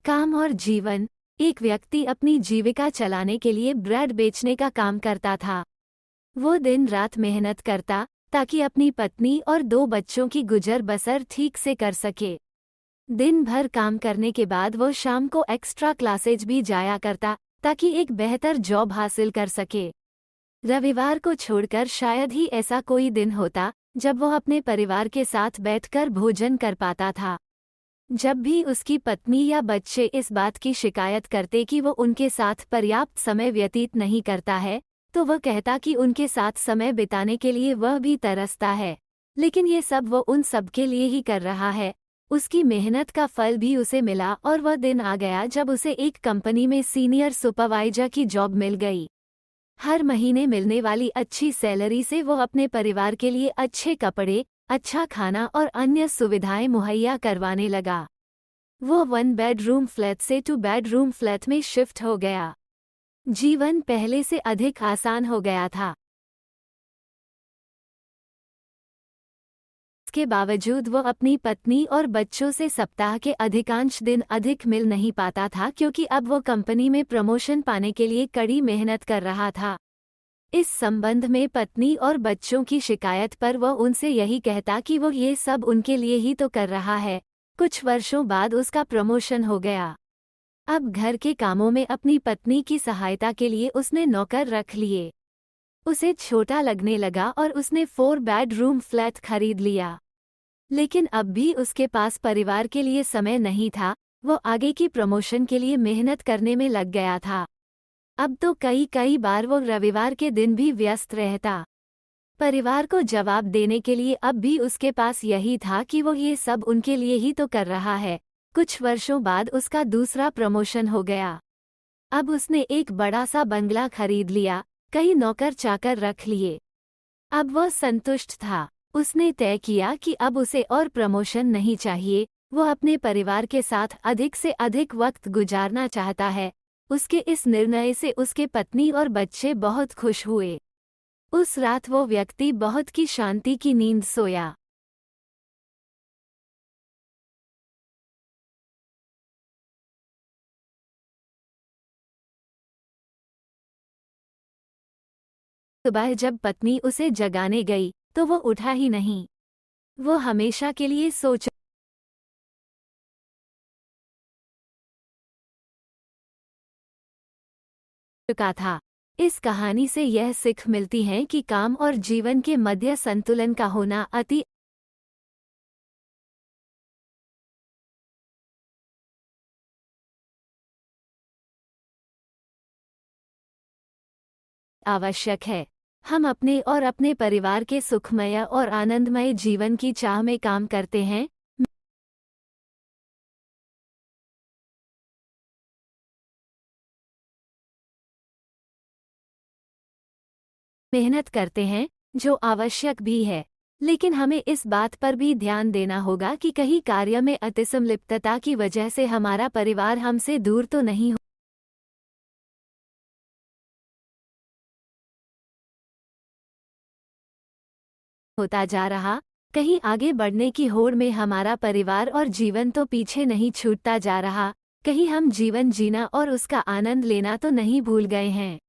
काम और जीवन। एक व्यक्ति अपनी जीविका चलाने के लिए ब्रेड बेचने का काम करता था। वो दिन रात मेहनत करता ताकि अपनी पत्नी और 2 बच्चों की गुजर बसर ठीक से कर सके। दिन भर काम करने के बाद वो शाम को एक्स्ट्रा क्लासेज भी जाया करता ताकि एक बेहतर जॉब हासिल कर सके। रविवार को छोड़कर शायद ही ऐसा कोई दिन होता जब वो अपने परिवार के साथ बैठकर भोजन कर पाता था। जब भी उसकी पत्नी या बच्चे इस बात की शिकायत करते कि वो उनके साथ पर्याप्त समय व्यतीत नहीं करता है, तो वह कहता कि उनके साथ समय बिताने के लिए वह भी तरसता है, लेकिन ये सब वो उन सब के लिए ही कर रहा है। उसकी मेहनत का फल भी उसे मिला और वह दिन आ गया जब उसे एक कंपनी में सीनियर सुपरवाइजर की जॉब मिल गई। हर महीने मिलने वाली अच्छी सैलरी से वो अपने परिवार के लिए अच्छे कपड़े, अच्छा खाना और अन्य सुविधाएं मुहैया करवाने लगा। वो 1 बेडरूम फ्लैट से 2 बेडरूम फ्लैट में शिफ्ट हो गया। जीवन पहले से अधिक आसान हो गया था। इसके बावजूद वो अपनी पत्नी और बच्चों से सप्ताह के अधिकांश दिन अधिक मिल नहीं पाता था क्योंकि अब वो कंपनी में प्रमोशन पाने के लिए कड़ी मेहनत कर रहा था। इस संबंध में पत्नी और बच्चों की शिकायत पर वह उनसे यही कहता कि वो ये सब उनके लिए ही तो कर रहा है। कुछ वर्षों बाद उसका प्रमोशन हो गया। अब घर के कामों में अपनी पत्नी की सहायता के लिए उसने नौकर रख लिए। उसे छोटा लगने लगा और उसने 4 बेडरूम फ्लैट खरीद लिया। लेकिन अब भी उसके पास परिवार के लिए समय नहीं था। वो आगे की प्रमोशन के लिए मेहनत करने में लग गया था। अब तो कई बार वो रविवार के दिन भी व्यस्त रहता। परिवार को जवाब देने के लिए अब भी उसके पास यही था कि वो ये सब उनके लिए ही तो कर रहा है। कुछ वर्षों बाद उसका दूसरा प्रमोशन हो गया। अब उसने एक बड़ा सा बंगला खरीद लिया, कई नौकर चाकर रख लिए। अब वह संतुष्ट था। उसने तय किया कि अब उसे और प्रमोशन नहीं चाहिए। वो अपने परिवार के साथ अधिक से अधिक वक्त गुजारना चाहता है। उसके इस निर्णय से उसके पत्नी और बच्चे बहुत खुश हुए। उस रात वो व्यक्ति बहुत की शांति की नींद सोया। सुबह जब पत्नी उसे जगाने गई तो वो उठा ही नहीं। वो हमेशा के लिए सोच चुका था। इस कहानी से यह सीख मिलती है कि काम और जीवन के मध्य संतुलन का होना अति आवश्यक है। हम अपने और अपने परिवार के सुखमय और आनंदमय जीवन की चाह में काम करते हैं। मेहनत करते हैं, जो आवश्यक भी है, लेकिन हमें इस बात पर भी ध्यान देना होगा कि कहीं कार्य में अतिसंलिप्तता की वजह से हमारा परिवार हमसे दूर तो नहीं होता जा रहा। कहीं आगे बढ़ने की होड़ में हमारा परिवार और जीवन तो पीछे नहीं छूटता जा रहा। कहीं हम जीवन जीना और उसका आनंद लेना तो नहीं भूल गए हैं।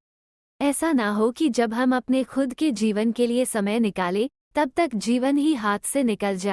ऐसा ना हो कि जब हम अपने खुद के जीवन के लिए समय निकालें, तब तक जीवन ही हाथ से निकल जाए।